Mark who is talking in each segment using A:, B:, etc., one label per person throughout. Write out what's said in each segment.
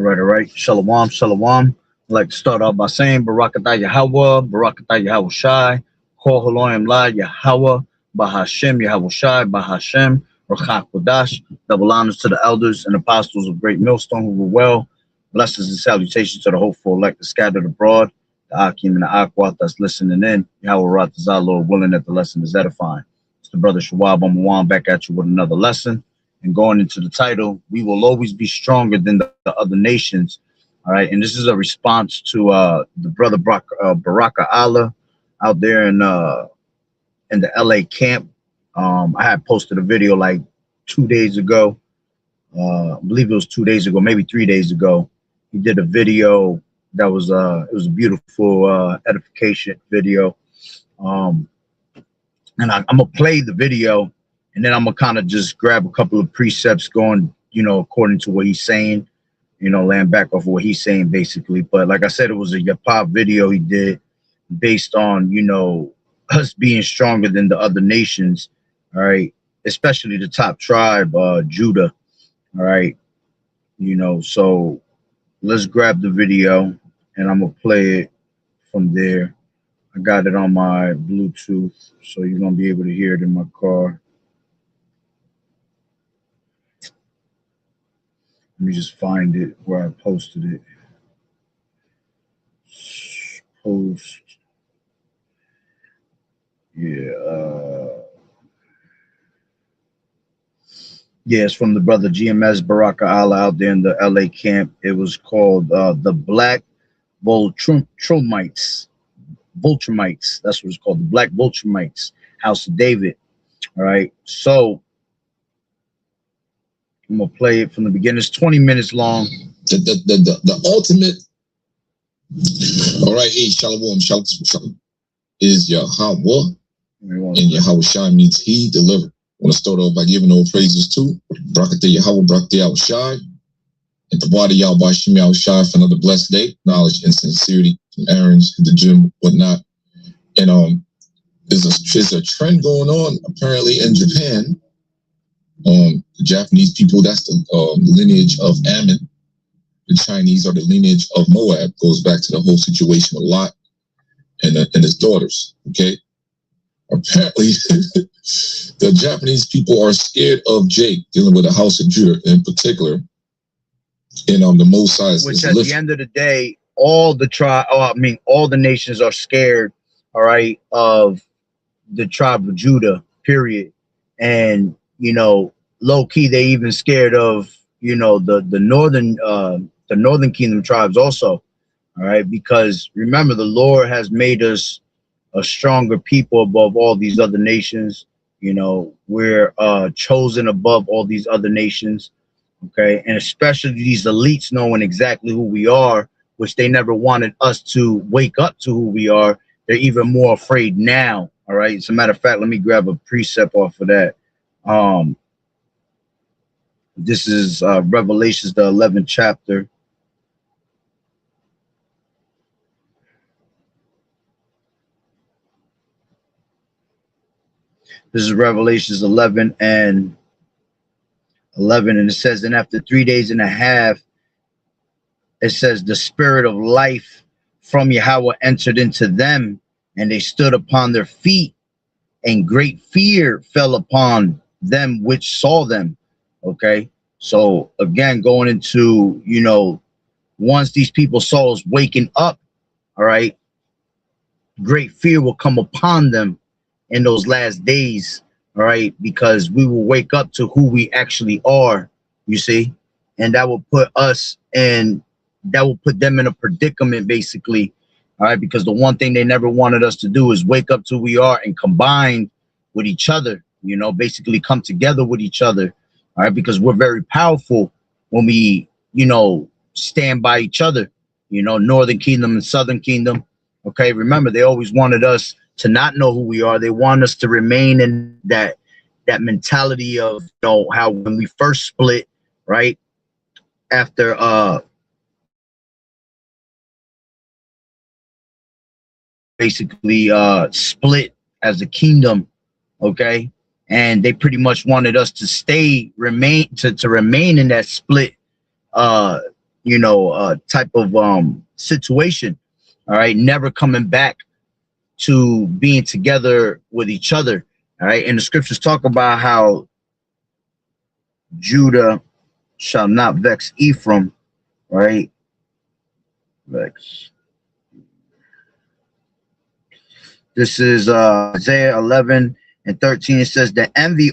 A: All right. Shalom, shalom. I'd like to start off by saying Barakatah Yahweh, Barakatah Yahweh Shai, Kol Haloim La Yahweh, Bahashem Yahweh Shai, Bahashem, Rachak Kodash. Double honors to the elders and apostles of Great Millstone who were well. Blessings and salutations to the hopeful elect that scattered abroad, the Akim and the Akwat that's listening in. Yahweh Ratazah, Lord willing that the lesson is edifying. It's the brother Shawab Amawan back at you with another lesson. And going into the title, we will always be stronger than the other nations. All right. And this is a response to the brother Baraka Allah out there in the LA camp. I had posted a video like 2 days ago. I believe it was 2 days ago, maybe 3 days ago. He did a video that was it was a beautiful edification video. And I'm gonna play the video. And then I'm going to kind of just grab a couple of precepts going, according to what he's saying, laying back off of what he's saying, basically. But like I said, it was a Yapop video he did based on, us being stronger than the other nations, all right, especially the top tribe, Judah, all right, so let's grab the video and I'm going to play it from there. I got it on my Bluetooth, so you're going to be able to hear it in my car. Let me just find it where I posted it. Post. Yeah. Yeah, it's from the brother GMS Baraka Allah out there in the LA camp. It was called the Black Vulturemites. That's what it's called. The Black Vulturemites, House of David. All right. So I'm gonna play it from the beginning. It's 20 minutes long.
B: The ultimate. All right, hey, shalom, is Yahweh, and Yahweh Shai means He delivered. I want to start off by giving all praises to Barakatah Yahweh, Barakatah Yahweh Shai, and the body Yahweh Shem Yahweh Shai for another blessed day, knowledge and sincerity from errands in the gym, whatnot. And there's a trend going on apparently in Japan. The Japanese people, that's the lineage of Ammon. The Chinese are the lineage of Moab. Goes back to the whole situation with Lot and his daughters. Okay. Apparently, the Japanese people are scared of Jake, dealing with the house of Judah in particular. And the Most High is
A: which at the end of the day, all the nations are scared, all right, of the tribe of Judah, period. And low key, they even scared of, the northern kingdom tribes also. All right. Because remember, the Lord has made us a stronger people above all these other nations. We're chosen above all these other nations. Okay. And especially these elites knowing exactly who we are, which they never wanted us to wake up to who we are. They're even more afraid now. All right. As a matter of fact, let me grab a precept off of that. This is Revelations, the 11th chapter. This is Revelations 11 and 11. And it says, and after 3 days and a half, it says, the spirit of life from Yahweh entered into them, and they stood upon their feet, and great fear fell upon them which saw them. Okay, so again, going into, once these people saw us waking up, all right, great fear will come upon them in those last days, all right, because we will wake up to who we actually are, you see, and that will put us in, that will put them in a predicament, basically, all right, because the one thing they never wanted us to do is wake up to who we are and combine with each other, basically come together with each other. All right, because we're very powerful when we, stand by each other, Northern Kingdom and Southern Kingdom. Okay, remember, they always wanted us to not know who we are. They want us to remain in that mentality of, how when we first split, right, after basically split as a kingdom, okay, and they pretty much wanted us to remain in that split type of situation. All right, never coming back to being together with each other. All right, and the scriptures talk about how Judah shall not vex Ephraim. Right, vex. This is Isaiah 11:13. It says, the envy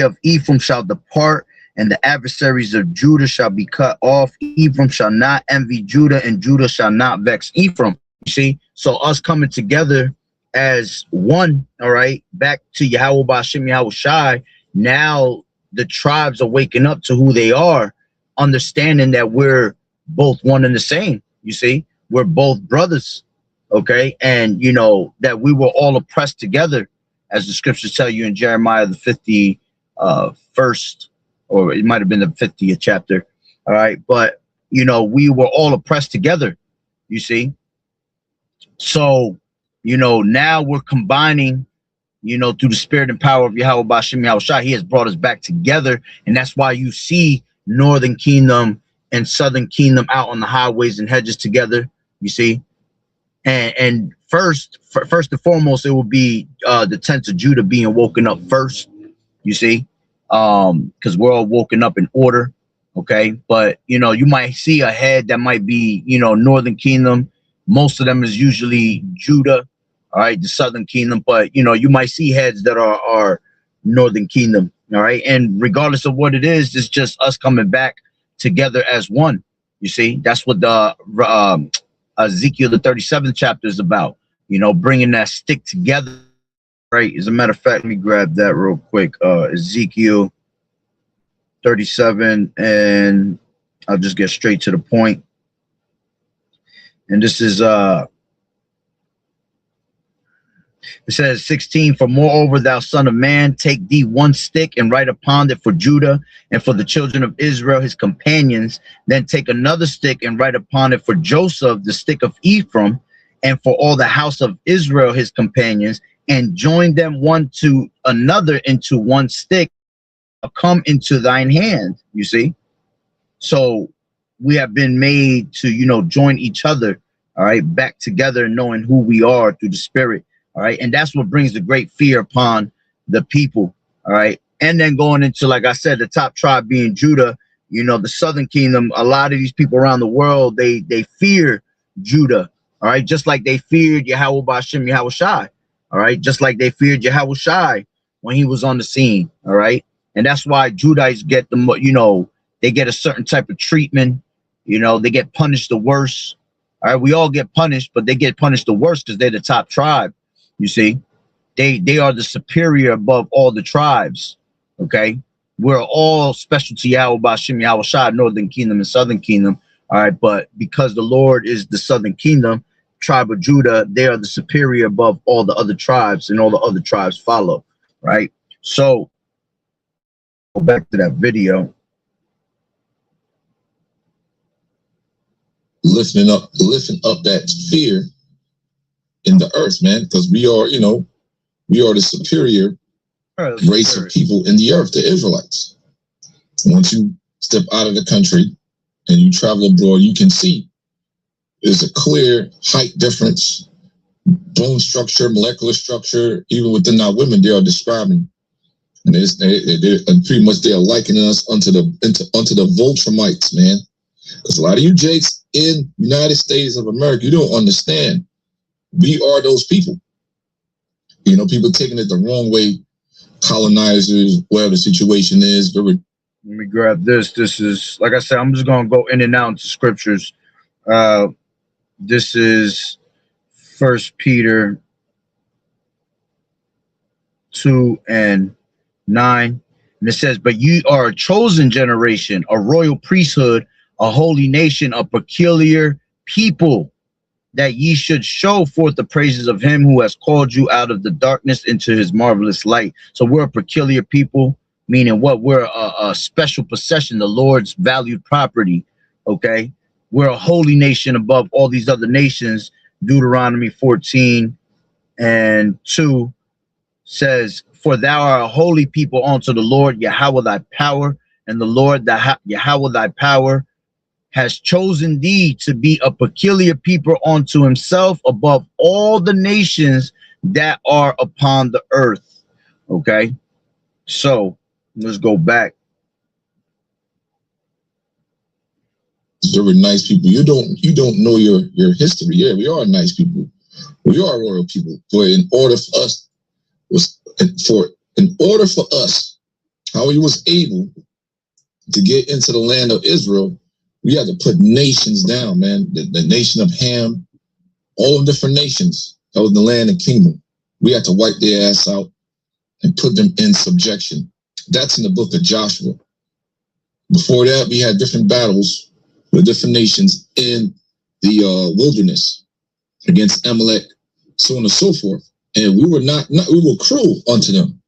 A: of Ephraim shall depart, and the adversaries of Judah shall be cut off. Ephraim shall not envy Judah, and Judah shall not vex Ephraim. You see, so us coming together as one, all right, back to Yahweh Ba'ashem Yahweh Shai. Now the tribes are waking up to who they are, understanding that we're both one and the same. You see, we're both brothers. Okay, and that we were all oppressed together, as the scriptures tell you in Jeremiah the 51st, or it might have been the 50th chapter. All right, but we were all oppressed together. You see, so now we're combining, through the spirit and power of Yahweh Ba'ashem Yahweh Shai. He has brought us back together, and that's why you see Northern Kingdom and Southern Kingdom out on the highways and hedges together. You see. And first and foremost, it will be the tents of Judah being woken up first, you see, because we're all woken up in order. Okay, but you might see a head that might be Northern Kingdom. Most of them is usually Judah, all right, the Southern Kingdom, but you might see heads that are Northern Kingdom, all right. And regardless of what it is, it's just us coming back together as one. You see, that's what the Ezekiel the 37th chapter is about, bringing that stick together, right? As a matter of fact, let me grab that real quick. Ezekiel 37, and I'll just get straight to the point. And this is it says 16, for moreover, thou son of man, take thee one stick and write upon it for Judah and for the children of Israel, his companions. Then take another stick and write upon it for Joseph, the stick of Ephraim, and for all the house of Israel, his companions, and join them one to another into one stick, come into thine hand. You see, so we have been made to join each other, all right, back together, knowing who we are through the spirit. All right, and that's what brings the great fear upon the people. All right, and then going into, like I said, the top tribe being Judah, the Southern Kingdom. A lot of these people around the world, they fear Judah. All right, just like they feared Yahweh Ba'ashem Yahweh Shai. All right, just like they feared Yahweh Shai when he was on the scene. All right, and that's why Judites get they get a certain type of treatment. They get punished the worst. All right, we all get punished, but they get punished the worst because they're the top tribe. You see, they are the superior above all the tribes. Okay, we're all special to Yahweh Ba'ashem Yahweh Shai, Northern Kingdom and Southern Kingdom. All right, but because the Lord is the Southern Kingdom, tribe of Judah, they are the superior above all the other tribes, and all the other tribes follow. Right. So go back to that video.
B: Lifting up that fear in the earth, man, because we are the superior race of people in the earth, the Israelites. Once you step out of the country and you travel abroad, you can see there's a clear height difference, bone structure, molecular structure. Even within our women, they are describing, and and pretty much they are likening us unto the Voltramites, man. Because a lot of you jakes in United States of America, you don't understand. We are those people. People taking it the wrong way, colonizers, whatever the situation is. Let
A: me grab this. This is, like I said, I'm just going to go in and out into scriptures. This is 1 Peter 2:9. And it says, but you are a chosen generation, a royal priesthood, a holy nation, a peculiar people, that ye should show forth the praises of him who has called you out of the darkness into his marvelous light. So we're a peculiar people, meaning what? We're a special possession, the Lord's valued property. Okay, we're a holy nation above all these other nations. Deuteronomy 14:2 says, for thou art a holy people unto the Lord Yahweh thy power, And the Lord, Yahweh thy power, has chosen thee to be a peculiar people unto himself above all the nations that are upon the earth. Okay, so let's go back.
B: Very nice people. You don't know your history. Yeah, we are nice people. We are royal people. But in order for us, how he was able to get into the land of Israel, we had to put nations down, man. The nation of Ham, all the different nations that was the land and kingdom. We had to wipe their ass out and put them in subjection. That's in the book of Joshua. Before that, we had different battles with different nations in the wilderness against Amalek, so on and so forth. And we were we were cruel unto them,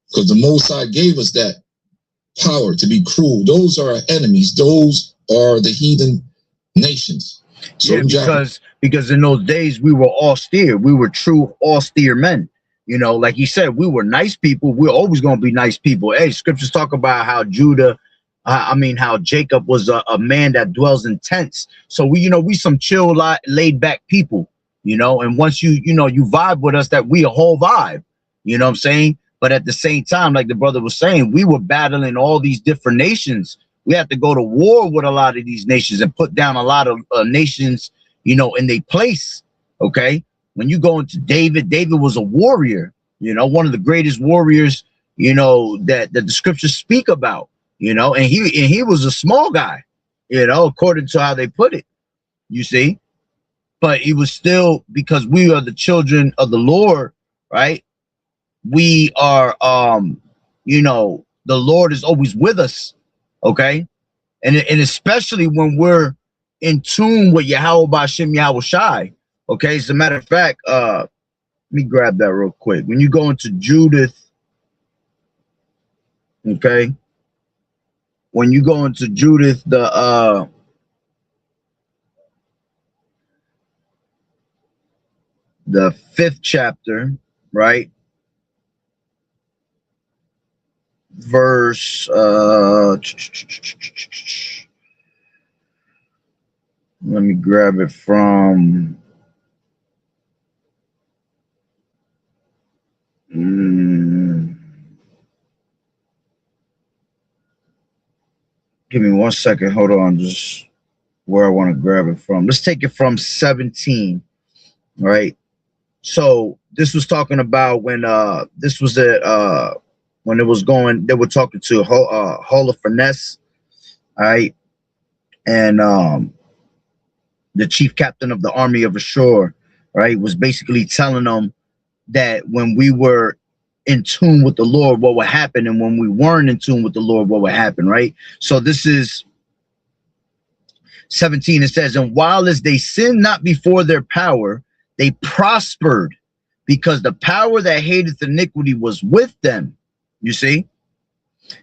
B: because the Most High gave us that power to be cruel. Those are our enemies. Those are the heathen nations. So
A: yeah, because in those days we were austere. We were true austere men. You know, like he said, we were nice people. We're always going to be nice people. Hey, scriptures talk about how how Jacob was a man that dwells in tents. So we some chill, laid back people, and once you vibe with us, that we a whole vibe, you know what I'm saying? But at the same time, like the brother was saying, we were battling all these different nations. We had to go to war with a lot of these nations and put down a lot of nations, in their place. Okay. When you go into David was a warrior, one of the greatest warriors, that the scriptures speak about. And he was a small guy, according to how they put it, you see. But he was still, because we are the children of the Lord, right? We are, the Lord is always with us, okay? And especially when we're in tune with Yahweh B'Shem Yahweh Shai, okay? As a matter of fact, let me grab that real quick. When you go into Judith, okay? When you go into Judith, the 5th chapter, right? Verse let me grab it from give me 1 second. Hold on, just where I want to grab it from. Let's take it from 17. Right. So this was talking about when this was when it was going, they were talking to Holofernes, all right, and the chief captain of the army of Ashur, right, was basically telling them that when we were in tune with the Lord, what would happen, and when we weren't in tune with the Lord, what would happen, right? So this is 17. It says, and while as they sinned not before their power, they prospered, because the power that hateth iniquity was with them. You see,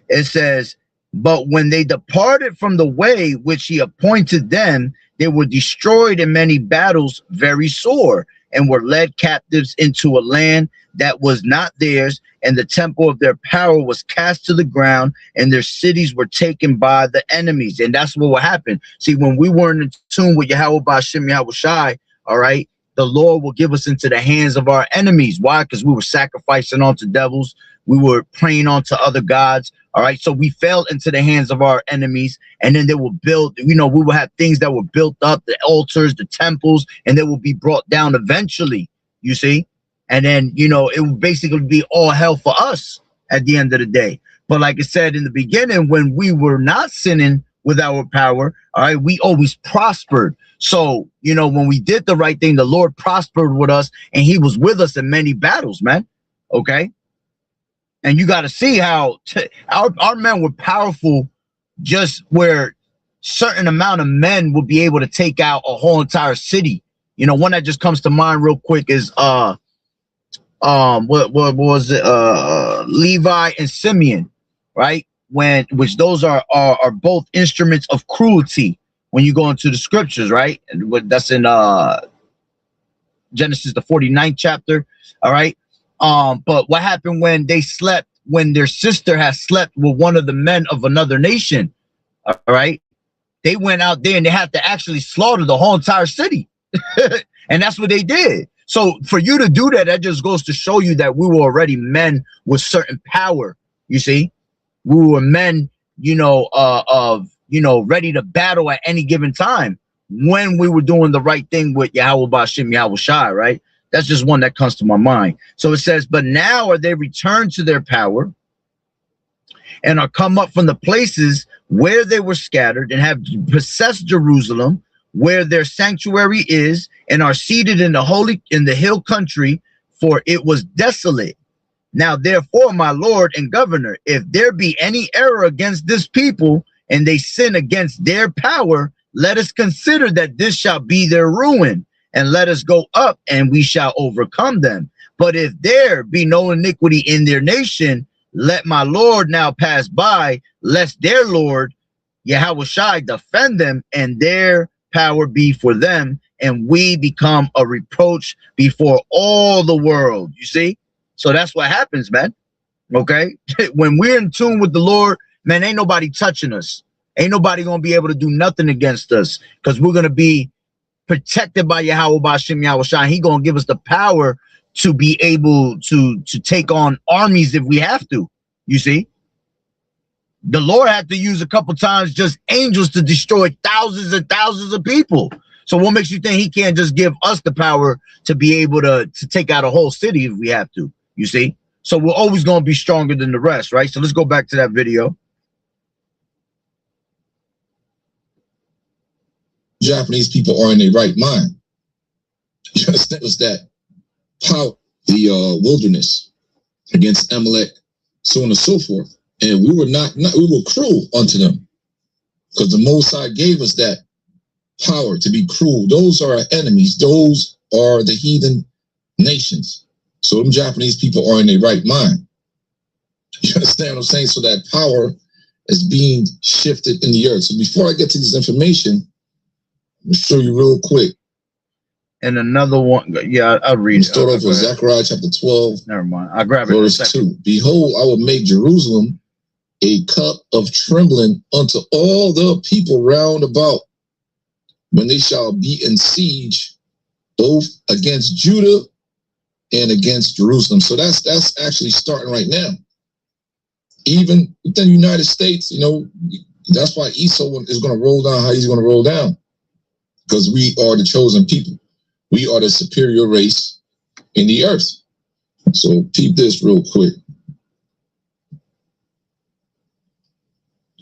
A: it says, but when they departed from the way which he appointed them, they were destroyed in many battles very sore, and were led captives into a land that was not theirs, and the temple of their power was cast to the ground, and their cities were taken by the enemies. And that's what will happen. See, when we weren't in tune with Yahweh B'Shem Yahweh Shai, all right, the Lord will give us into the hands of our enemies. Why? Because we were sacrificing unto devils. We were praying unto other gods. All right. So we fell into the hands of our enemies. And then they will build, we will have things that were built up, the altars, the temples, and they will be brought down eventually, you see. And then, it will basically be all hell for us at the end of the day. But like I said in the beginning, when we were not sinning with our power, all right, we always prospered. So, when we did the right thing, the Lord prospered with us, and he was with us in many battles, man. Okay. And you got to see how our men were powerful, just where certain amount of men will be able to take out a whole entire city. One that just comes to mind real quick is what was it? Levi and Simeon, right? Which those are both instruments of cruelty when you go into the scriptures, right? And that's in Genesis the 49th chapter. All right. But what happened when they slept when their sister has slept with one of the men of another nation. All right. They went out there and they had to actually slaughter the whole entire city. And that's what they did. So for you to do that, that just goes to show you that we were already men with certain power. You see, we were men, ready to battle at any given time when we were doing the right thing with Yahweh Ba'ashem Yahweh Shai, right? That's just one that comes to my mind. So it says, but now are they returned to their power and are come up from the places where they were scattered and have possessed Jerusalem, where their sanctuary is, and are seated in the hill country, for it was desolate. Now, therefore, my Lord and governor, if there be any error against this people, and they sin against their power, let us consider that this shall be their ruin, and let us go up, and we shall overcome them. But if there be no iniquity in their nation, let my Lord now pass by, lest their Lord, Yahweh Shai, defend them, and their power be for them, and we become a reproach before all the world. You see? So that's what happens, man. Okay? When we're in tune with the Lord, man, ain't nobody touching us. Ain't nobody gonna be able to do nothing against us, because we're gonna be protected by Yahweh Ba'ashem Yahweh Shai. He gonna give us the power to be able to take on armies if we have to. You see? The Lord had to use a couple times just angels to destroy thousands and thousands of people. So what makes you think he can't just give us the power to be able to take out a whole city if we have to? You see? So we're always going to be stronger than the rest, right? So let's go back to that video.
B: Japanese people are in their right mind. You understand? Was that power, the wilderness against Amalek, so on and so forth. And we were we were cruel unto them, because the Most High gave us that power to be cruel. Those are our enemies. Those are the heathen nations. So them Japanese people are in their right mind. You understand what I'm saying? So that power is being shifted in the earth. So before I get to this information, I'll show you real quick.
A: And another one, yeah, I'll read it.
B: Start off with Zechariah chapter 12.
A: Never mind. I'll grab it.
B: Verse 2. Behold, I will make Jerusalem a cup of trembling unto all the people round about, when they shall be in siege, both against Judah and against Jerusalem. So that's actually starting right now. Even within the United States, that's why Esau is going to roll down how he's going to roll down, because we are the chosen people. We are the superior race in the earth. So peep this real quick.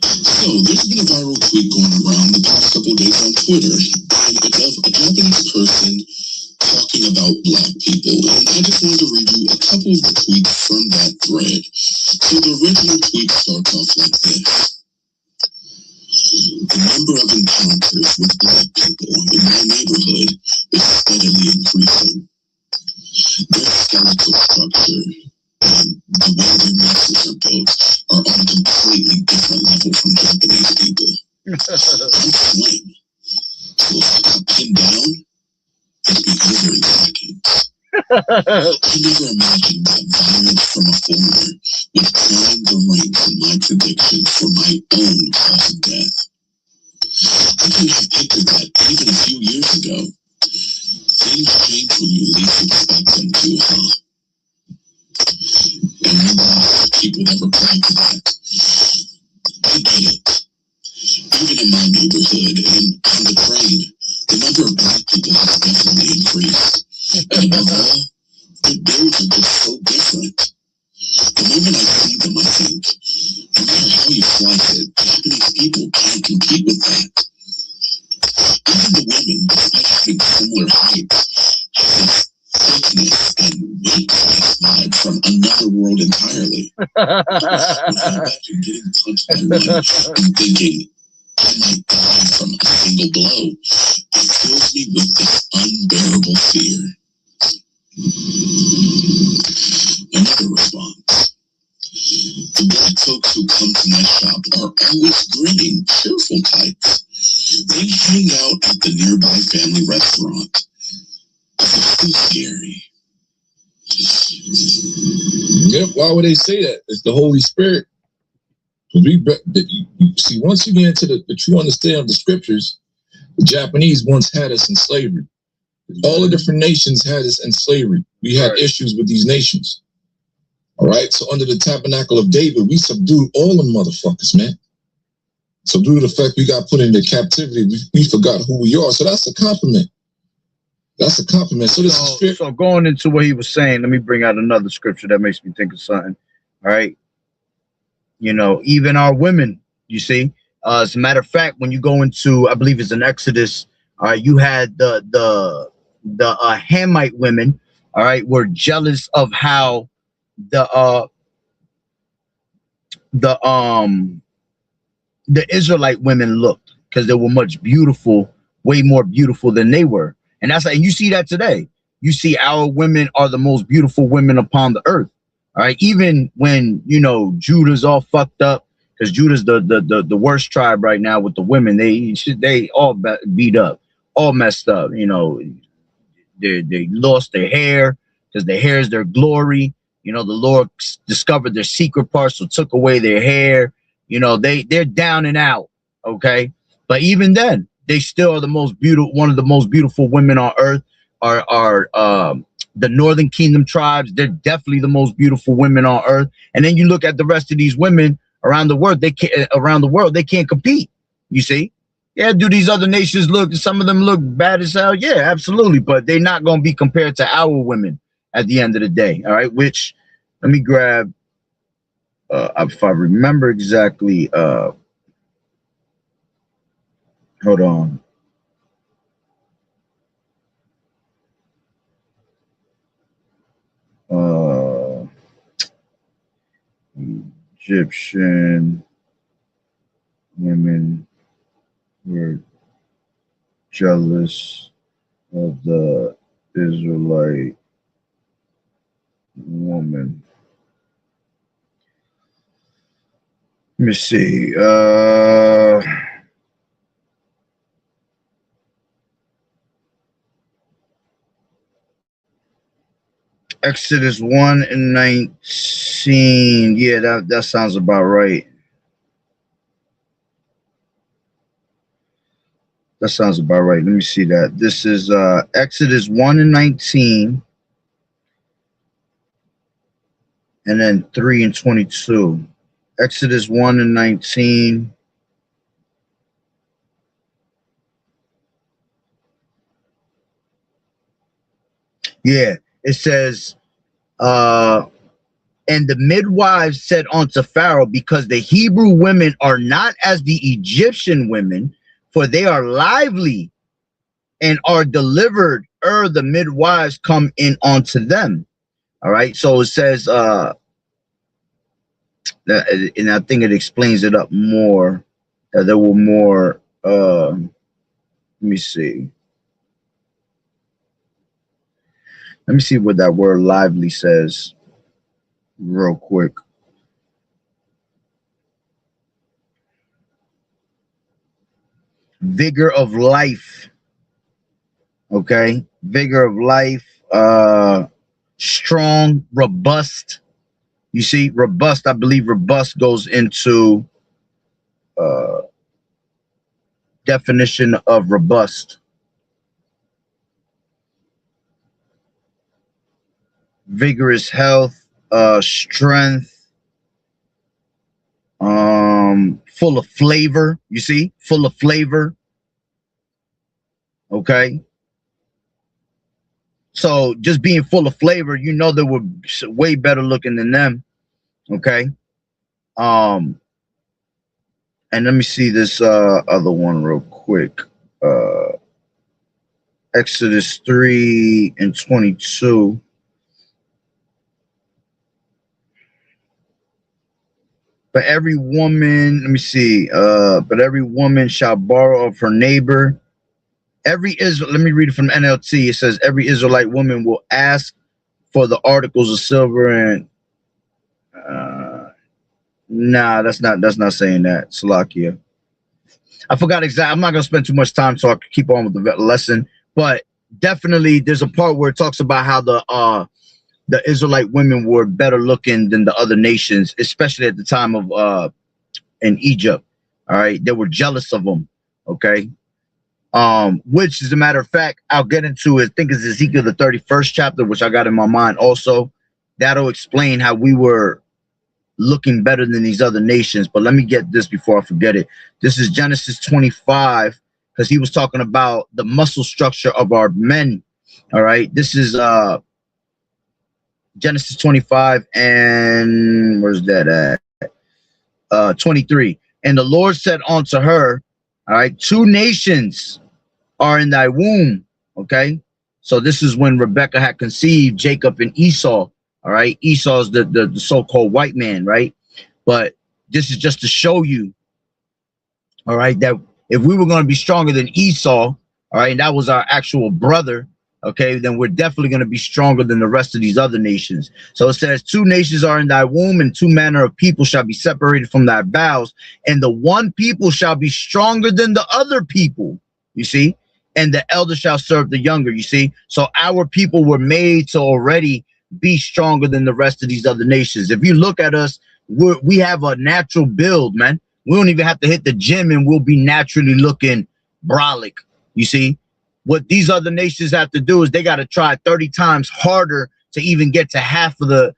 C: So there's been a viral tweet going around the past couple of days on Twitter, and it's of a Japanese person talking about Black people. And I just wanted to read you a couple of the tweets from that thread. So the original tweet starts off like this. The number of encounters with Black people in my neighborhood is steadily increasing. Their skeletal structure and the way their muscles are built are on a completely different level from Japanese people. I'm slim, so if I got pinned down, it'd be over in seconds. I never imagined that violence from a foreigner would climb the ranks in my prediction for my own cause of death. I couldn't have pictured that even a few years ago. Things change when you least expect them to, huh? And we lost people that replied to that. I get it. Even in my neighborhood and on the train, the number of Black people has definitely increased. And above all, their builds are just so different. The moment I see them, I think, no matter how you slice it, Japanese people can't compete with that. Even the women, despite having similar heights, have this thickness and weight-class vibe from another world entirely. When I imagine getting punched by one and thinking, I might die from a single blow, it fills me with this unbearable fear. Another response. The Black folks who come to my shop are always grinning, cheerful types. They hang out at the nearby family restaurant. It's too scary.
B: Yep. Why would they say that? It's the Holy Spirit. See, once you get into the true understanding of the scriptures, the Japanese once had us in slavery. All the different nations had us in slavery. We had issues with these nations. All right. So under the tabernacle of David, we subdued all the motherfuckers, man. So due to the fact we got put into captivity, we forgot who we are. So that's a compliment. That's a compliment. So this is
A: so going into what he was saying, let me bring out another scripture that makes me think of something. All right. You know, even our women, you see, as a matter of fact, when you go into, I believe it's in Exodus, you had the Hamite women, all right, were jealous of how the Israelite women looked, because they were much beautiful, way more beautiful than they were. And that's, and you see that today. You see our women are the most beautiful women upon the earth. All right. Even when, you know, Judah's all fucked up, because Judah's the worst tribe right now with the women. They all beat up, all messed up. You know, they lost their hair, because their hair is their glory. You know, the Lord discovered their secret parts, so took away their hair. You know, they're down and out. Okay. But even then, they still are the most beautiful, one of the most beautiful women on earth are the Northern Kingdom tribes. They're definitely the most beautiful women on earth. And then you look at the rest of these women around the world, they can't compete. You see? Yeah, do these other nations look, some of them look bad as hell? Yeah, absolutely. But they're not going to be compared to our women at the end of the day. All right, which, let me grab, if I remember exactly, hold on. Egyptian women were jealous of the Israelite woman. Let me see. Exodus 1:19. Yeah, that sounds about right. That sounds about right. Let me see that. This is Exodus 1:19. And then 3:22. Exodus 1:19. Yeah, it says, and the midwives said unto Pharaoh, because the Hebrew women are not as the Egyptian women, for they are lively and are delivered ere the midwives come in unto them. All right, so it says, and I think it explains it up more. There were more, let me see. Let me see what that word lively says real quick. Vigor of life. Okay. Vigor of life. Strong, robust. You see, robust, I believe robust goes into definition of robust. Vigorous health, strength, full of flavor. You see, full of flavor. Okay. So just being full of flavor, you know, they were way better looking than them. Okay. And let me see this other one real quick. Exodus 3:22. But every woman, let me see, but every woman shall borrow of her neighbor. Let me read it from NLT. It says, every Israelite woman will ask for the articles of silver and, nah, that's not saying that. Salakia. I forgot exactly. I'm not going to spend too much time so I can keep on with the lesson, but definitely there's a part where it talks about how the the Israelite women were better looking than the other nations, especially at the time of in Egypt. All right, they were jealous of them. Okay, which, as a matter of fact, I'll get into it. I think it's Ezekiel the 31st chapter, which I got in my mind also. That'll explain how we were looking better than these other nations. But let me get this before I forget it. This is Genesis 25, because he was talking about the muscle structure of our men. All right, this is Genesis 25, and where's that at? 23. And the Lord said unto her, all right, 2 nations are in thy womb. Okay, so this is when Rebekah had conceived Jacob and Esau. All right, Esau is the so-called white man, right? But this is just to show you, all right, that if we were going to be stronger than Esau, all right, and that was our actual brother, okay, then we're definitely going to be stronger than the rest of these other nations. So it says, 2 nations are in thy womb, and 2 manner of people shall be separated from thy bowels, and the one people shall be stronger than the other people. You see, and the elder shall serve the younger. You see, so our people were made to already be stronger than the rest of these other nations. If you look at us, we have a natural build, man. We don't even have to hit the gym and we'll be naturally looking brolic. You see, what these other nations have to do is they got to try 30 times harder to even get to half of the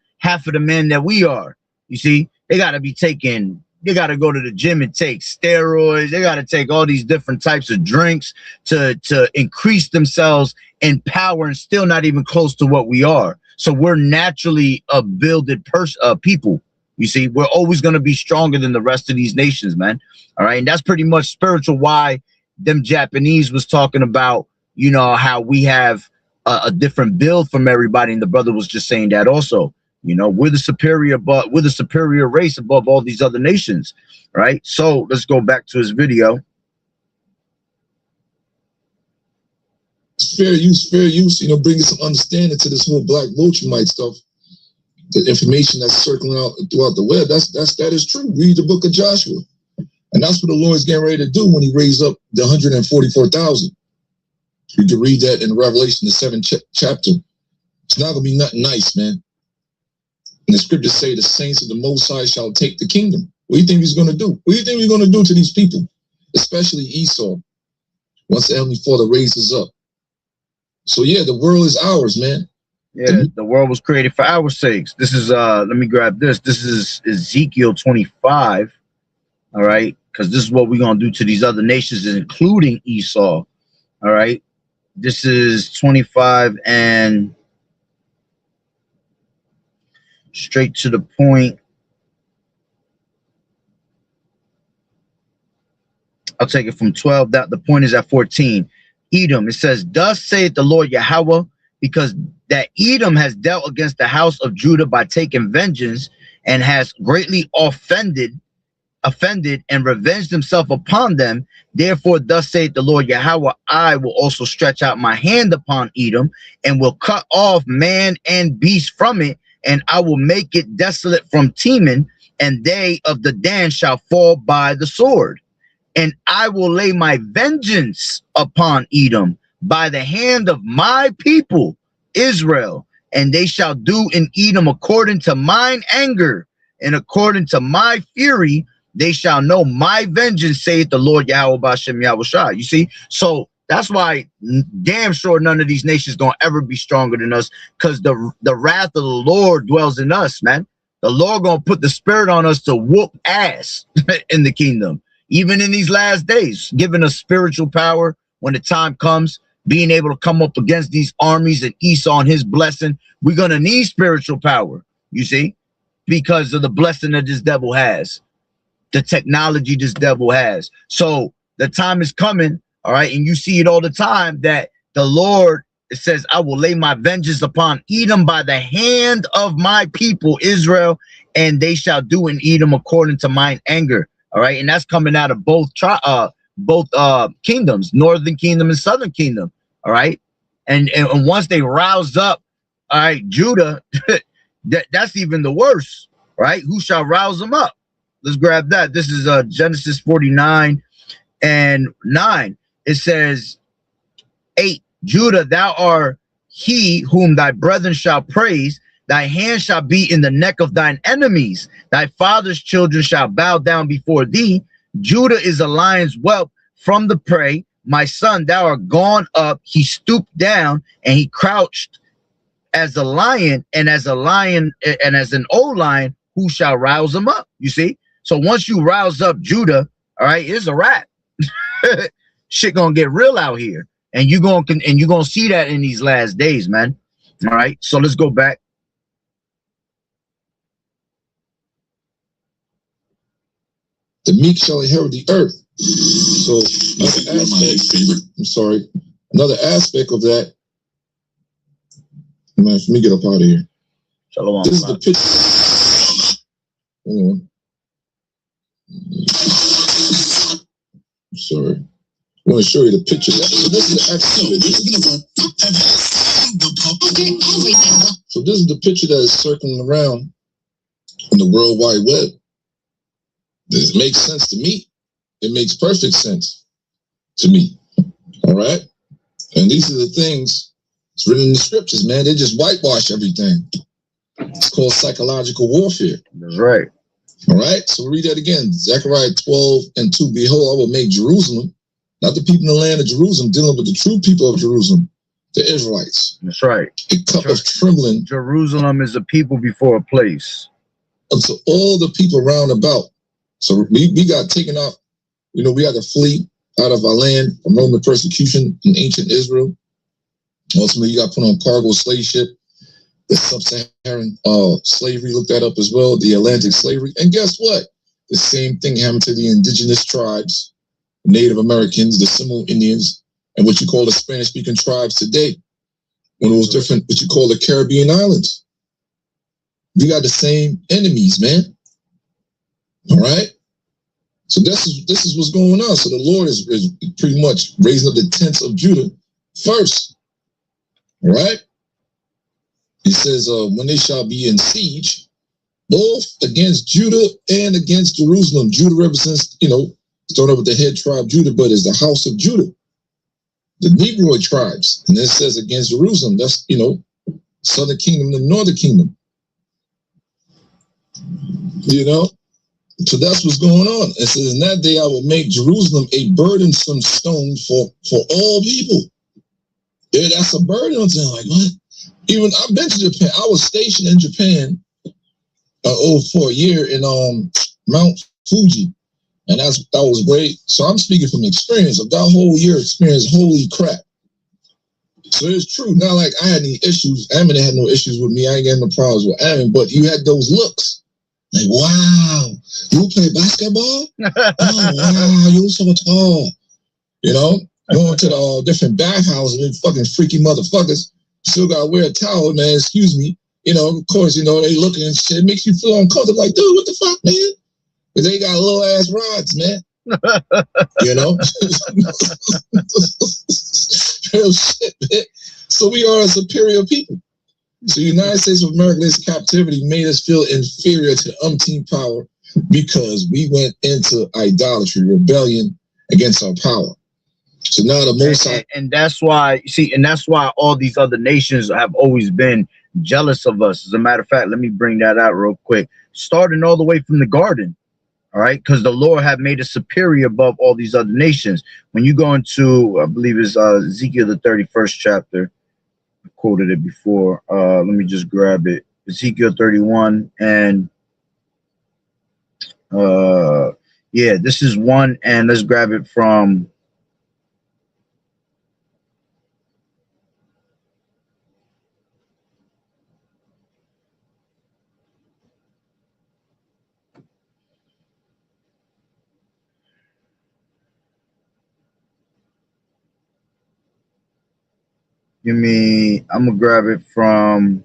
A: men that we are. You see, they got to be taking, they got to go to the gym and take steroids. They got to take all these different types of drinks to increase themselves in power, and still not even close to what we are. So we're naturally a builded people. You see, we're always going to be stronger than the rest of these nations, man. All right. And that's pretty much spiritual why them Japanese was talking about, you know, how we have a different build from everybody. And the brother was just saying that also, you know, we're the superior, but we're the superior race above all these other nations. Right. So let's go back to his video.
B: Fair use, you know, bringing some understanding to this whole black Vulturite stuff. The information that's circling out throughout the web, that is true. Read the book of Joshua. And that's what the Lord's getting ready to do when he raised up the 144,000. You can read that in Revelation, the 7th chapter. It's not going to be nothing nice, man. And the scriptures say the saints of the Most High shall take the kingdom. What do you think he's going to do? What do you think he's going to do to these people? Especially Esau, once the Heavenly Father raises up. So yeah, the world is ours, man.
A: Yeah, the world was created for our sakes. This is let me grab this. This is Ezekiel 25. All right, because this is what we're gonna do to these other nations, including Esau. All right, this is 25 and straight to the point. I'll take it from 12. That the point is at 14. Edom, it says, thus saith the Lord Yahweh, because that Edom has dealt against the house of Judah by taking vengeance, and has greatly offended and revenged himself upon them. Therefore, thus saith the Lord Yahweh, I will also stretch out my hand upon Edom, and will cut off man and beast from it, and I will make it desolate from Teman, and they of the Dan shall fall by the sword. And I will lay my vengeance upon Edom by the hand of my people, Israel. And they shall do in Edom according to mine anger, and according to my fury, they shall know my vengeance, saith the Lord Yahweh Bashem Yahushua. You see, so that's why damn sure none of these nations gonna ever be stronger than us, because the wrath of the Lord dwells in us, man. The Lord gonna put the spirit on us to whoop ass in the kingdom. Even in these last days, giving us spiritual power when the time comes, being able to come up against these armies and Esau and his blessing. We're going to need spiritual power, you see, because of the blessing that this devil has, the technology this devil has. So the time is coming, all right, and you see it all the time, that the Lord, it says, I will lay my vengeance upon Edom by the hand of my people, Israel, and they shall do in Edom according to mine anger. All right, and that's coming out of both kingdoms, northern kingdom and southern kingdom. All right, and once they rouse up, all right, Judah, that's even the worst. Right? Who shall rouse them up? Let's grab that. This is Genesis 49 and 9. It says 8. Judah, thou art he whom thy brethren shall praise, Thy hand shall be in the neck of thine enemies. Thy father's children shall bow down before thee. Judah is a lion's whelp from the prey. My son, thou art gone up. He stooped down and he crouched as a lion, and as a lion and as an old lion, who shall rouse him up? You see? So once you rouse up Judah, all right, it's a wrap. Shit gonna get real out here. And you're gonna see that in these last days, man. All right, so let's go back.
B: The meek shall inherit the earth. So another aspect, I'm sorry, another aspect of that. Man, let me get up out of here.
A: Shalom.
B: This is the picture. Hold on. I'm sorry. I want to show you the picture. This is the actual picture. So this is the picture that is circling around on the World Wide Web. This makes sense to me. It makes perfect sense to me. All right? And these are the things it's written in the scriptures, man. They just whitewash everything. It's called psychological warfare.
A: That's right.
B: All right? So read that again. Zechariah 12:2. Behold, I will make Jerusalem, not the people in the land of Jerusalem, dealing with the true people of Jerusalem, the Israelites.
A: That's right.
B: A cup of trembling.
A: Jerusalem is a people before a place.
B: Unto all the people round about. So we got taken out. You know, we had to flee out of our land from Roman persecution in ancient Israel. Ultimately, you got put on cargo slave ship. The sub-Saharan slavery, look that up as well. The Atlantic slavery. And guess what? The same thing happened to the indigenous tribes, Native Americans, the Seminole Indians, and what you call the Spanish-speaking tribes today. One of those different, what you call the Caribbean islands. We got the same enemies, man. All right? So this is what's going on. So the Lord is pretty much raising up the tents of Judah first. All right? He says, when they shall be in siege, both against Judah and against Jerusalem. Judah represents, you know, started with the head tribe Judah, but is the house of Judah, the Negroid tribes. And then it says against Jerusalem, that's, you know, southern kingdom and northern kingdom. You know? So that's what's going on. It says, in that day I will make Jerusalem a burdensome stone for all people. Yeah, that's a burden on them. Like, what? Even I've been to Japan. I was stationed in Japan for a year in Mount Fuji. And that was great. So I'm speaking from experience of that whole year experience. Holy crap. So it's true. Not like I had any issues. Ammon had no issues with me. I ain't got no problems with Ammon, but you had those looks. Like, wow, you play basketball? Oh, wow, you're so tall. You know, going to the different bathhouses with fucking freaky motherfuckers. Still got to wear a towel, man, excuse me. You know, of course, you know, they looking and shit. It makes you feel uncomfortable. Like, dude, what the fuck, man? Because they got little ass rods, man. You know? Real shit, man. So we are a superior people. So the United States of America, this captivity made us feel inferior to umpteen power because we went into idolatry, rebellion against our power. So now the most
A: and that's why, see, and that's why all these other nations have always been jealous of us. As a matter of fact, let me bring that out real quick. Starting all the way from the garden, all right, because the Lord had made us superior above all these other nations. When you go into, I believe it's Ezekiel the 31st chapter. I quoted it before. Let me just grab it. Ezekiel 31 and yeah, this is one, and let's grab it from I'm gonna grab it from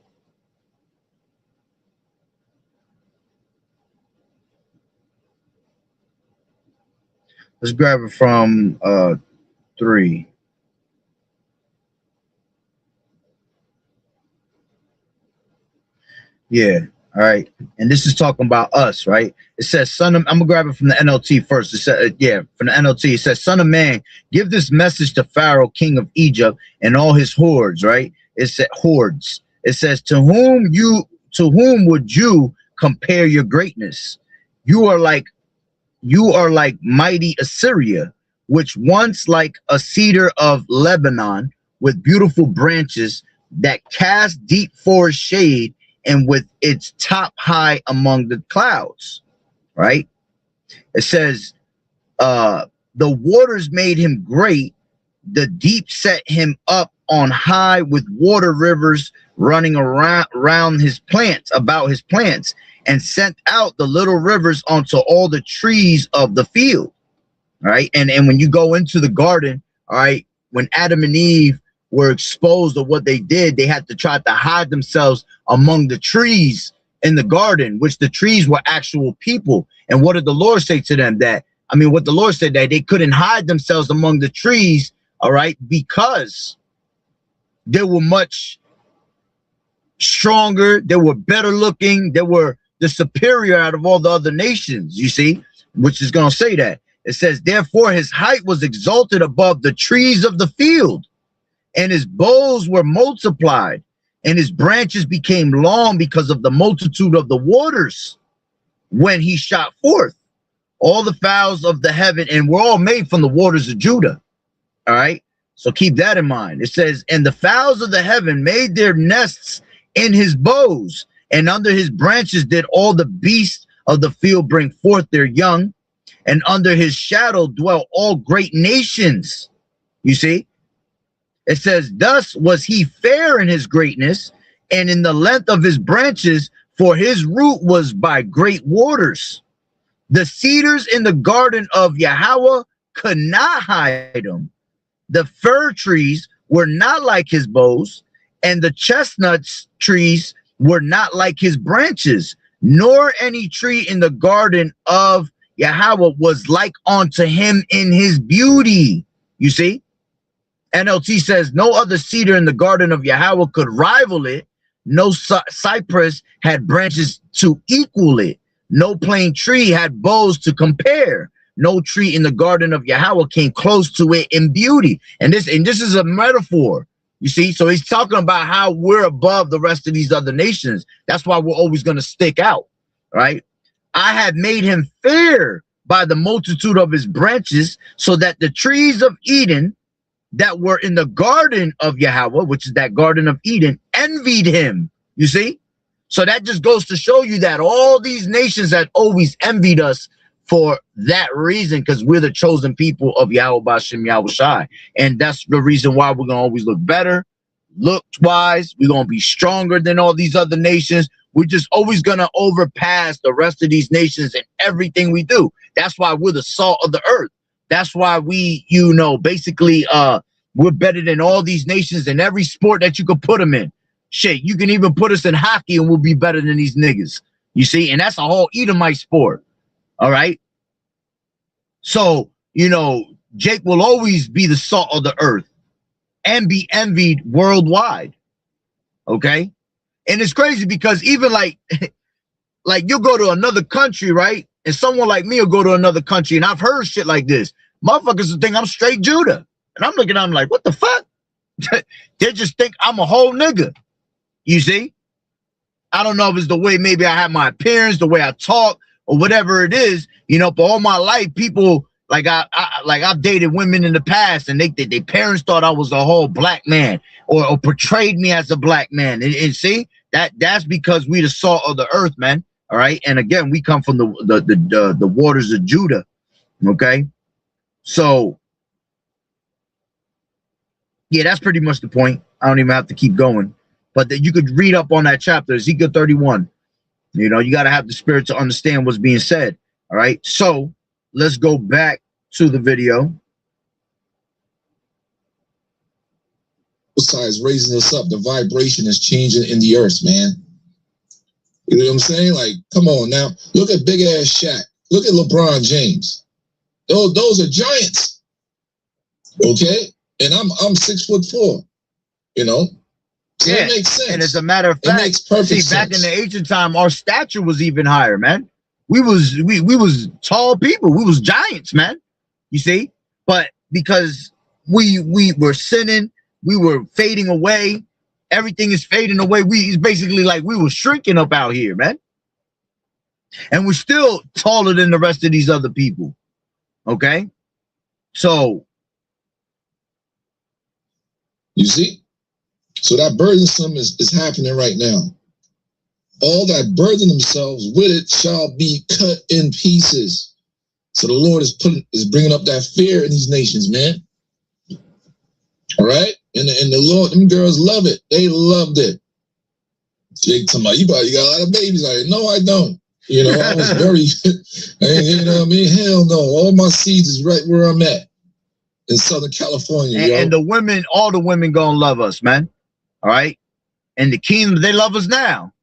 A: let's grab it from 3. Yeah, all right. And this is talking about us, right? It says, son of, I'm gonna grab it from the NLT first. It said, yeah, from the NLT. It says, son of man, give this message to Pharaoh, king of Egypt, and all his hordes, right? It said hordes. It says, to whom would you compare your greatness? You are like mighty Assyria, which once like a cedar of Lebanon, with beautiful branches that cast deep forest shade, and with its top high among the clouds. Right? It says, the waters made him great, the deep set him up on high, with water rivers running around his plants, about his plants, and sent out the little rivers onto all the trees of the field. Right? And when you go into the garden, all right, when Adam and Eve were exposed of what they did, they had to try to hide themselves among the trees in the garden, which the trees were actual people. And what did the Lord say to them? What the Lord said, that they couldn't hide themselves among the trees, all right, because they were much stronger, they were better looking, they were the superior out of all the other nations, you see, which is going to say that. It says, therefore his height was exalted above the trees of the field, and his boughs were multiplied, and his branches became long because of the multitude of the waters when he shot forth. All the fowls of the heaven, and we're all made from the waters of Judah. All right. So keep that in mind. It says, and the fowls of the heaven made their nests in his boughs, and under his branches did all the beasts of the field bring forth their young, and under his shadow dwell all great nations. You see? It says, thus was he fair in his greatness, and in the length of his branches, for his root was by great waters. The cedars in the garden of Yahweh could not hide him. The fir trees were not like his boughs, and the chestnut trees were not like his branches, nor any tree in the garden of Yahweh was like unto him in his beauty. You see? NLT says, no other cedar in the garden of Yahweh could rival it. No cypress had branches to equal it. No plane tree had boughs to compare. No tree in the garden of Yahweh came close to it in beauty. And this is a metaphor, you see. So he's talking about how we're above the rest of these other nations. That's why we're always going to stick out, right? I have made him fair by the multitude of his branches, so that the trees of Eden that were in the garden of Yahweh, which is that garden of Eden, envied him. You see? So that just goes to show you that all these nations had always envied us for that reason, because we're the chosen people of Yahweh B'Shem Yahweh Shai. And that's the reason why we're going to always look better, look-wise. We're going to be stronger than all these other nations. We're just always going to overpass the rest of these nations in everything we do. That's why we're the salt of the earth. That's why we, basically, we're better than all these nations in every sport that you could put them in. Shit, you can even put us in hockey and we'll be better than these niggas. You see? And that's a whole Edomite sport. All right? So, Jake will always be the salt of the earth and be envied worldwide. Okay? And it's crazy because even like you'll go to another country, right? And someone like me will go to another country, and I've heard shit like this. Motherfuckers will think I'm straight Judah. And I'm looking at them like, what the fuck? They just think I'm a whole nigga. You see? I don't know if it's the way maybe I have my appearance, the way I talk, or whatever it is. But all my life, people, I've dated women in the past, and their parents thought I was a whole black man, or portrayed me as a black man. And see, that's because we the salt of the earth, man. All right. And again, we come from the waters of Judah. Okay. So yeah, that's pretty much the point. I don't even have to keep going, but that you could read up on that chapter, Ezekiel 31. You got to have the spirit to understand what's being said. All right. So let's go back to the video.
B: Besides raising us up, the vibration is changing in the earth, man. You know what I'm saying? Like, come on now. Look at big ass Shaq. Look at LeBron James. Those are giants. Okay? And I'm 6'4", So
A: yeah,
B: it makes sense.
A: And as a matter of fact,
B: it makes perfect sense.
A: Back in the ancient time, our stature was even higher, man. We was tall people. We was giants, man. You see? But because we were sinning, we were fading away, Everything is fading away. It's basically like we were shrinking up out here, man. And we're still taller than the rest of these other people. Okay? So.
B: You see? So that burdensome is happening right now. All that burden themselves with it shall be cut in pieces. So the Lord is bringing up that fear in these nations, man. All right? And the Lord, them girls love it. They loved it. Jake talking about, you got a lot of babies out here. No, I don't. You know, I was very, you know what I mean? Hell no. All my seeds is right where I'm at in Southern California.
A: And the women, all the women gonna love us, man. All right? And the kingdom, they love us now.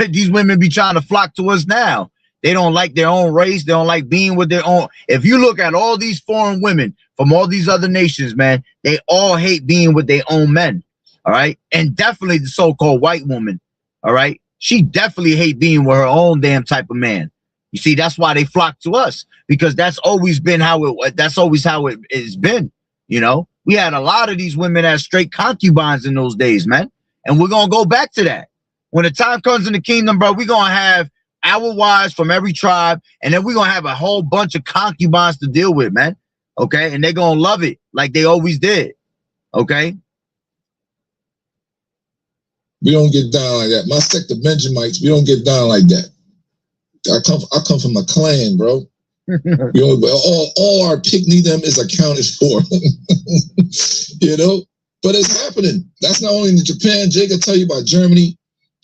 A: These women be trying to flock to us now. They don't like their own race. They don't like being with their own. If you look at all these foreign women from all these other nations, man, they all hate being with their own men. All right. And definitely the so-called white woman. All right. She definitely hate being with her own damn type of man. You see, that's why they flock to us, because that's always been how it has been. You know, we had a lot of these women as straight concubines in those days, man. And we're going to go back to that. When the time comes in the kingdom, bro, we're going to have our wives from every tribe, and then we're going to have a whole bunch of concubines to deal with, man. Okay? And they're going to love it like they always did. Okay?
B: We don't get down like that. My sect of Benjamites, we don't get down like that. I come from a clan, bro. You know, all our picnic them is accounted for. You know? But it's happening. That's not only in Japan. Jake will tell you about Germany.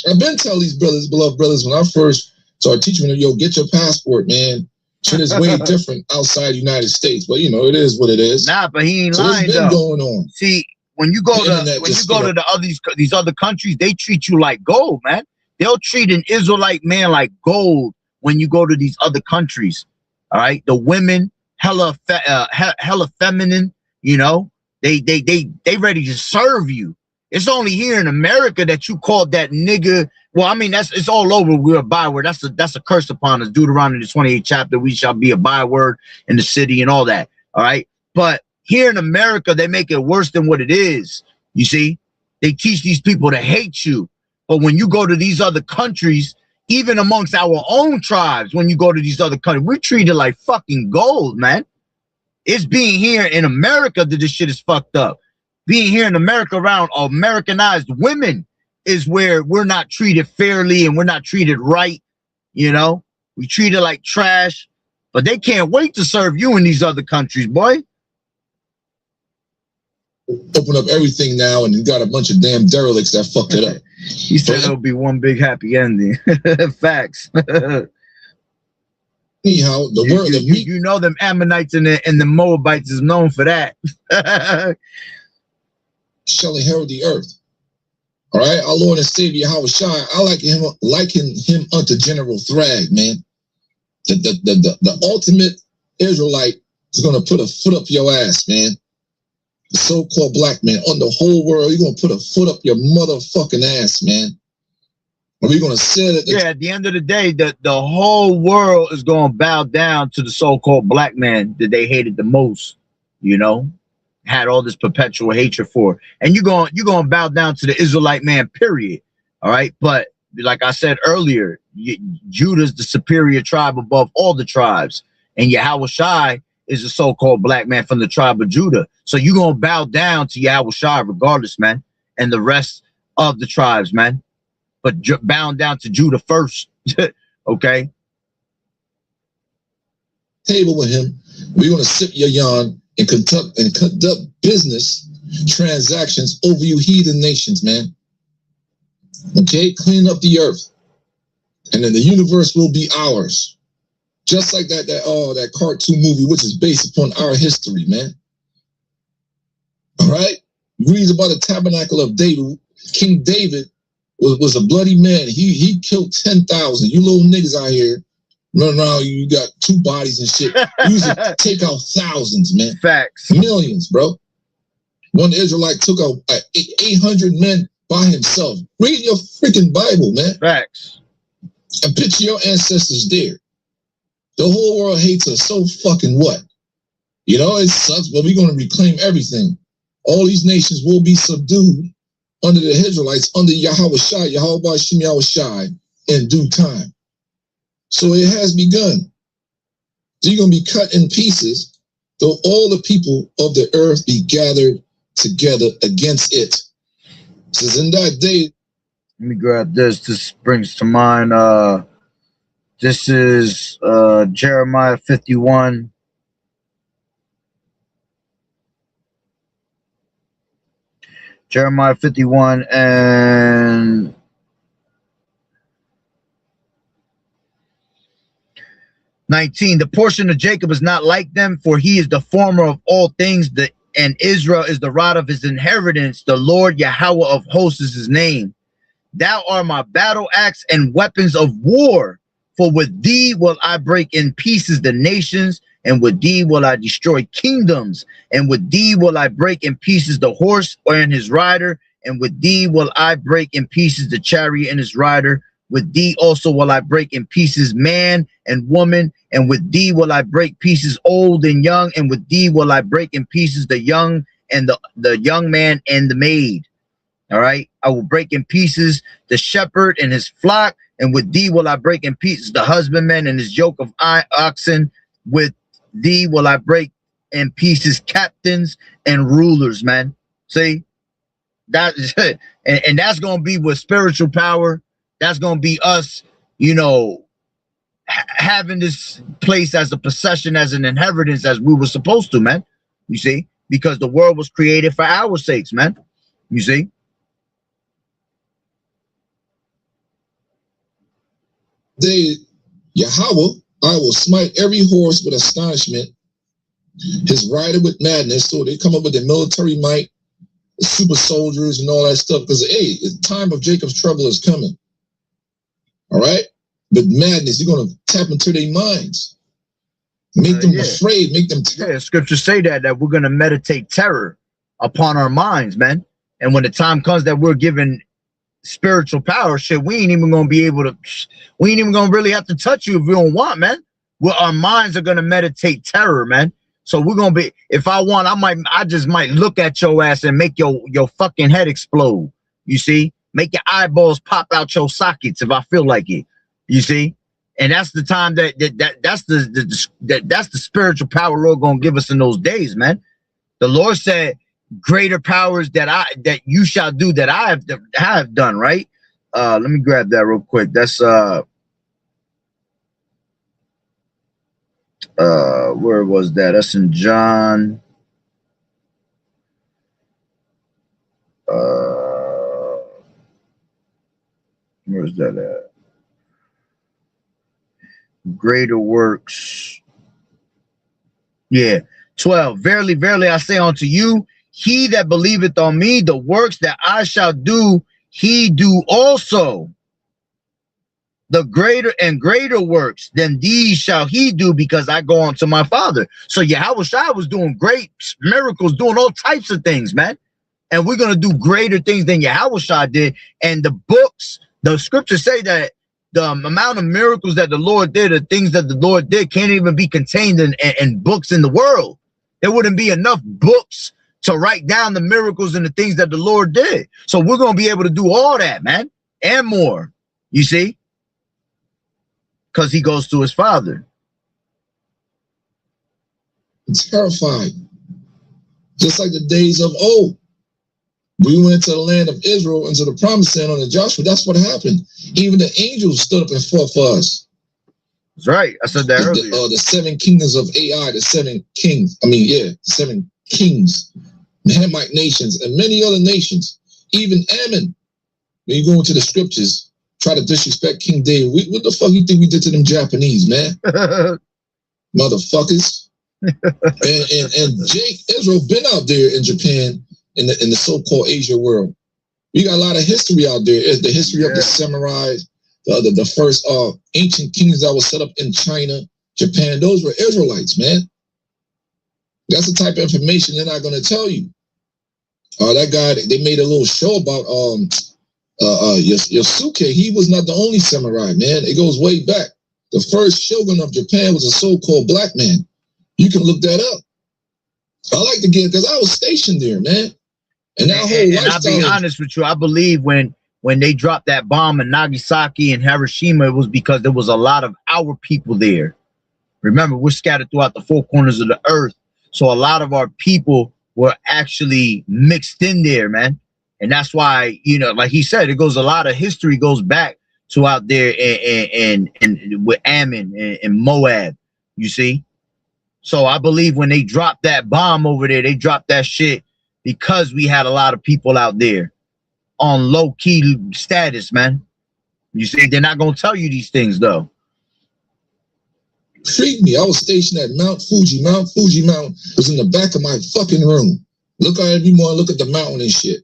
B: I've been telling these brothers, beloved brothers, when I first started teaching them, yo, get your passport, man. Shit is way different outside the United States. But, you know, it is what it is.
A: Nah, but he ain't
B: so
A: lying,
B: it's been
A: though.
B: going on.
A: See, when you go to these other countries, they treat you like gold, man. They'll treat an Israelite man like gold when you go to these other countries. All right? The women, hella feminine, you know. They ready to serve you. It's only here in America that you called that nigga. Well, I mean, it's all over. We're a byword. That's a curse upon us. Deuteronomy, the 28th chapter, we shall be a byword in the city and all that. All right. But here in America, they make it worse than what it is. You see, they teach these people to hate you. But when you go to these other countries, even amongst our own tribes, when you go to these other countries, we're treated like fucking gold, man. It's being here in America that this shit is fucked up. Being here in America around Americanized women is where we're not treated fairly and we're not treated right. You know, we treat it like trash, but they can't wait to serve you in these other countries, boy.
B: Open up everything now and you got a bunch of damn derelicts that fucked it up.
A: He said it'll be one big happy ending. Facts.
B: Anyhow,
A: you know them Ammonites and the Moabites is known for that.
B: Shall inherit the earth. All right, our Lord and Savior Yahushua, I liken him unto General Thrag, man. The ultimate Israelite is gonna put a foot up your ass, man. The so-called black man on the whole world, you're gonna put a foot up your motherfucking ass, man. Are we gonna say that?
A: Yeah, at the end of the day, the whole world is gonna bow down to the so-called black man that they hated the most, you know, had all this perpetual hatred for. And you're gonna bow down to the Israelite man, period. All right. But like I said earlier, Judah's the superior tribe above all the tribes. And Yahushua is a so-called black man from the tribe of Judah. So you're gonna bow down to Yahushua regardless, man, and the rest of the tribes, man. But bound down to Judah first. Okay.
B: Table with him. We're gonna sip your yarn and conduct business transactions over you heathen nations, man. Okay, clean up the earth, and then the universe will be ours, just like that cartoon movie, which is based upon our history, man. All right, reads about the tabernacle of David. King David was a bloody man. He killed 10,000. You little niggas out here running around, you got two bodies and shit. You used to take out thousands, man.
A: Facts.
B: Millions, bro. One Israelite took out 800 men by himself. Read your freaking Bible, man.
A: Facts.
B: And picture your ancestors there. The whole world hates us, so fucking what? You know, it sucks, but we're going to reclaim everything. All these nations will be subdued, under the Israelites, under Yahweh Shai, Yahweh Shem Yahweh Shai, in due time. So it has begun. So you're going to be cut in pieces, though all the people of the earth be gathered together against it. It says in that day.
A: Let me grab this. This brings to mind, this is Jeremiah 51. Jeremiah 51 and 19. The portion of Jacob is not like them, for he is the former of all things, and Israel is the rod of his inheritance. The Lord Yahweh of hosts is his name. Thou art my battle axe and weapons of war, for with thee will I break in pieces the nations, and with thee will I destroy kingdoms, and with thee will I break in pieces the horse and his rider, and with thee will I break in pieces the chariot and his rider. With thee also will I break in pieces man and woman, and with thee will I break pieces old and young, and with thee will I break in pieces the young and the young man and the maid. All right, I will break in pieces the shepherd and his flock, and with thee will I break in pieces the husbandman and his yoke of oxen. With thee will I break in pieces captains and rulers, man. See, that is it. And that's going to be with spiritual power. That's going to be us, you know, having this place as a possession, as an inheritance, as we were supposed to, man. You see, because the world was created for our sakes, man. You see.
B: Yahweh, I will smite every horse with astonishment, his rider with madness. So they come up with their military might, the super soldiers and all that stuff. Because, hey, the time of Jacob's trouble is coming. All right? But madness, you're going to tap into their minds. Make them afraid, make them terror.
A: Yeah, scriptures say that we're going to meditate terror upon our minds, man. And when the time comes that we're given spiritual power, shit, we ain't even gonna be able to, we ain't even gonna really have to touch you if we don't want, man. Well, our minds are gonna meditate terror, man. So we're gonna be, if I want, I just might look at your ass and make your fucking head explode. You see, make your eyeballs pop out your sockets if I feel like it. You see, and that's the time that's the spiritual power Lord gonna give us in those days, man. The Lord said, greater powers that you shall do that I have done, right? Let me grab that real quick. That's where was that? That's in John. Where's that at? Greater works. Yeah, 12. Verily, verily, I say unto you, he that believeth on me, the works that I shall do, he do also. The greater and greater works than these shall he do, because I go unto my Father. So Yahweh Shai was doing great miracles, doing all types of things, man. And we're going to do greater things than Yahweh Shai did. And the books, the scriptures say that the amount of miracles that the Lord did, the things that the Lord did, can't even be contained in books in the world. There wouldn't be enough books to write down the miracles and the things that the Lord did. So we're going to be able to do all that, man, and more, you see, because he goes to his Father.
B: It's terrified. Just like the days of old. We went to the land of Israel, into the promised land under Joshua. That's what happened. Even the angels stood up and fought for us.
A: That's right. I said that earlier.
B: The 7 kingdoms of Ai, the 7 kings. The 7 kings. The Hamite nations and many other nations, even Ammon. When you go into the scriptures, try to disrespect King David. What the fuck you think we did to them Japanese, man? Motherfuckers. and Israel been out there in Japan, in the so-called Asia world. We got a lot of history out there. The history of the samurai, the first ancient kings that were set up in China, Japan. Those were Israelites, man. That's the type of information they're not going to tell you. That guy, they made a little show about Yosuke. He was not the only samurai, man. It goes way back. The first shogun of Japan was a so-called black man. You can look that up. I like to get, because I was stationed there, man. And that whole
A: and I'll be honest with you, I believe when they dropped that bomb in Nagasaki and Hiroshima, it was because there was a lot of our people there. Remember, we're scattered throughout the four corners of the earth. So a lot of our people were actually mixed in there, man. And that's why, you know, like he said, a lot of history goes back to out there and with Ammon and Moab, you see. So I believe when they dropped that bomb over there, they dropped that shit because we had a lot of people out there on low key status, man. You see, they're not gonna tell you these things though.
B: Freaked me. I was stationed at Mount Fuji. Mount Fuji Mountain was in the back of my fucking room. Look out every morning, look at the mountain and shit.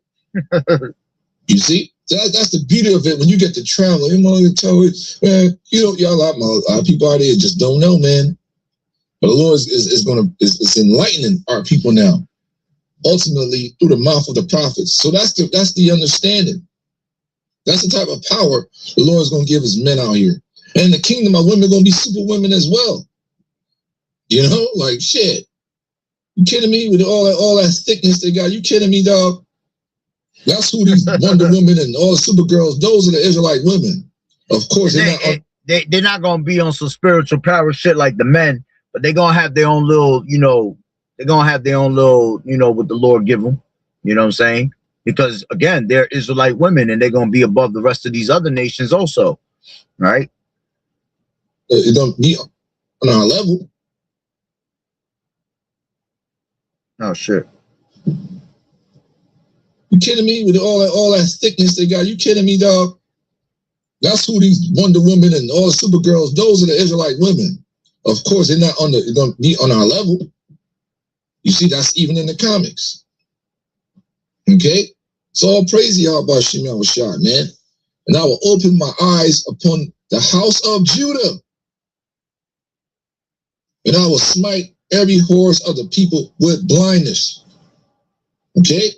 B: You see? So that's the beauty of it when you get to travel. You know, tell it, man, you know, y'all, a lot of people out there just don't know, man. But the Lord is enlightening our people now, ultimately through the mouth of the prophets. So that's the understanding. That's the type of power the Lord is going to give his men out here. And in the kingdom, our women are going to be super women as well. You know, like shit. You kidding me with all that thickness they got? You kidding me, dog? That's who these Wonder Woman and all the Supergirls, those are the Israelite women. Of course,
A: they're not going to be on some spiritual power shit like the men, but they're going to have their own little, you know, they're going to have their own little, you know, what the Lord give them. You know what I'm saying? Because, again, they're Israelite women and they're going to be above the rest of these other nations also, right?
B: It don't be on our level.
A: Oh, shit.
B: You kidding me with all that thickness they got? You kidding me, dog? That's who these Wonder Women and all the Supergirls, those are the Israelite women. Of course, they're not going to be on our level. You see, that's even in the comics. Okay? So all praise Yahweh Shem Yahushua, man. And I will open my eyes upon the house of Judah. And I will smite every horse of the people with blindness. Okay?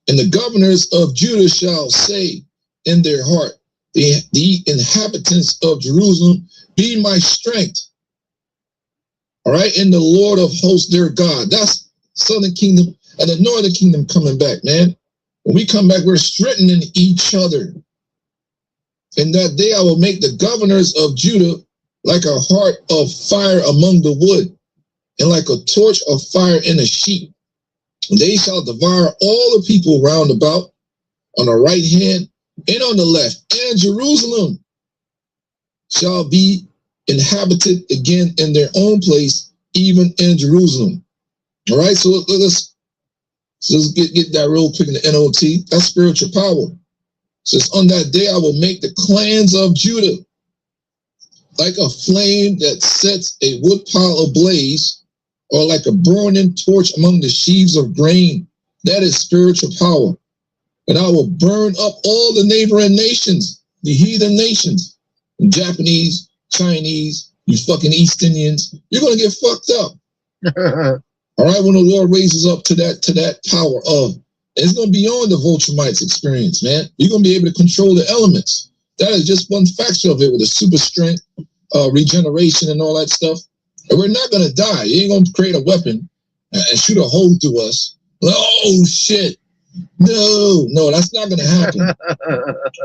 B: And the governors of Judah shall say in their heart, the inhabitants of Jerusalem be my strength. All right? And the Lord of hosts, their God. That's southern kingdom and the northern kingdom coming back, man. When we come back, we're strengthening each other. In that day, I will make the governors of Judah like a heart of fire among the wood, and like a torch of fire in a sheep. They shall devour all the people round about, on the right hand and on the left. And Jerusalem shall be inhabited again in their own place, even in Jerusalem. All right, so let's get that real quick in the NOT. That's spiritual power. It says, on that day I will make the clans of Judah like a flame that sets a wood pile ablaze, or like a burning torch among the sheaves of grain. That is spiritual power. And I will burn up all the neighboring nations, the heathen nations, the Japanese, Chinese, you fucking East Indians. You're going to get fucked up. All right, when the Lord raises up to that power of, it's going to be beyond the Vultramites experience, man. You're going to be able to control the elements. That is just one factor of it with the super strength, regeneration and all that stuff. And we're not going to die. You ain't going to create a weapon and shoot a hole through us. Oh, shit. No, that's not going to happen.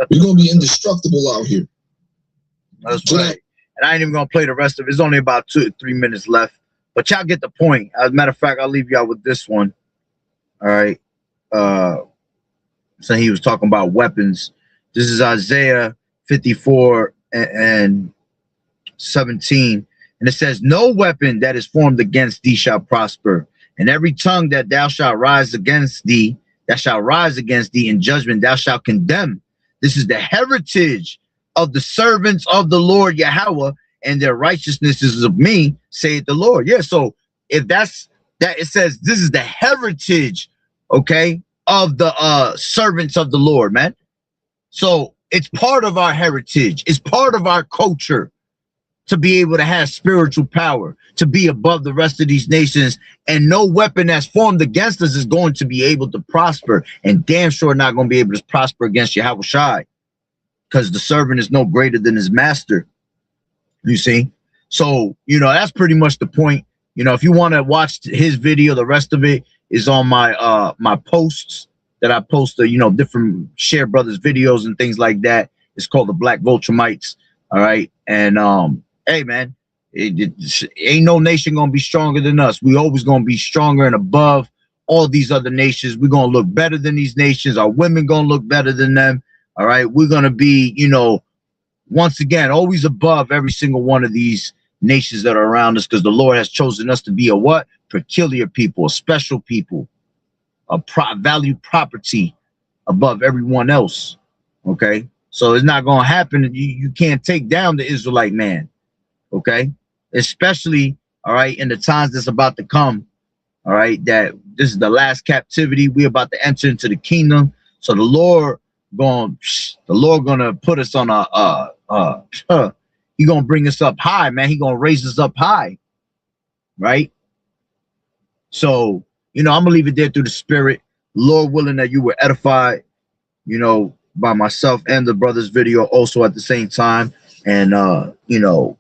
B: We're going to be indestructible out here.
A: That's right. And I ain't even going to play the rest of it. There's only about 2 or 3 minutes left. But y'all get the point. As a matter of fact, I'll leave y'all with this one. All right. So he was talking about weapons. This is Isaiah 54 and 17. And it says, no weapon that is formed against thee shall prosper. And every tongue that thou shalt rise against thee, in judgment thou shalt condemn. This is the heritage of the servants of the Lord Yahweh, and their righteousness is of me, saith the Lord. Yeah, so if that's that, it says this is the heritage, okay, of the servants of the Lord, man. So it's part of our heritage. It's part of our culture to be able to have spiritual power, to be above the rest of these nations, and no weapon that's formed against us is going to be able to prosper, and damn sure not going to be able to prosper against Yahweh Shai, because the servant is no greater than his master. You see? So, you know, that's pretty much the point. You know, if you want to watch his video, the rest of it is on my my posts that I post, you know, different Share Brothers videos and things like that. It's called the Black Vulturemites. All right. And hey, man, ain't no nation gonna be stronger than us. We always gonna be stronger and above all these other nations. We're gonna look better than these nations. Our women gonna look better than them. All right. We're gonna be, you know, once again, always above every single one of these nations that are around us, because the Lord has chosen us to be a what? Peculiar people, a special people, a valued property above everyone else. Okay. So it's not going to happen. You can't take down the Israelite man. Okay. Especially, all right, in the times that's about to come. All right. That this is the last captivity. We're about to enter into the kingdom. So the Lord gonna put us on he gonna bring us up high, man. He gonna raise us up high. Right. So, you know, I'm gonna leave it there through the Spirit. Lord willing that you were edified, you know, by myself and the brothers video also at the same time. And you know,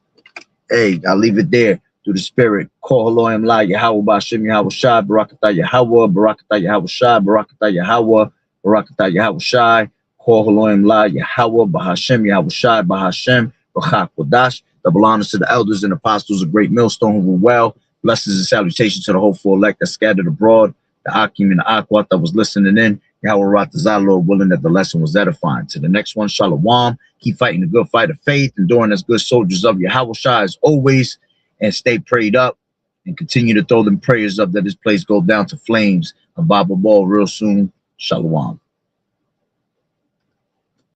A: hey, I'll leave it there through the Spirit. Call Elohim La Yahweh Ba'Shem Yahweh Shai, Barakatah Yahweh, Barakatah Yahweh Shai, Barakatah Yahweh, Barakatah Yahweh Shai. Call Elohim La Yahweh Ba'Shem Yahweh Shai, Ba'Shem Rachak Kodash. Double honors to the elders and apostles of Great Millstone who were well. Blessings and salutations to the hopeful elect that scattered abroad, the Akim and the Akwat that was listening in. Yahweh Ratazah, Lord willing that the lesson was edifying. To the next one, Shalom. Keep fighting the good fight of faith, enduring as good soldiers of Yahweh Shai as always, and stay prayed up and continue to throw them prayers up that this place go down to flames. A Bible ball real soon. Shalom.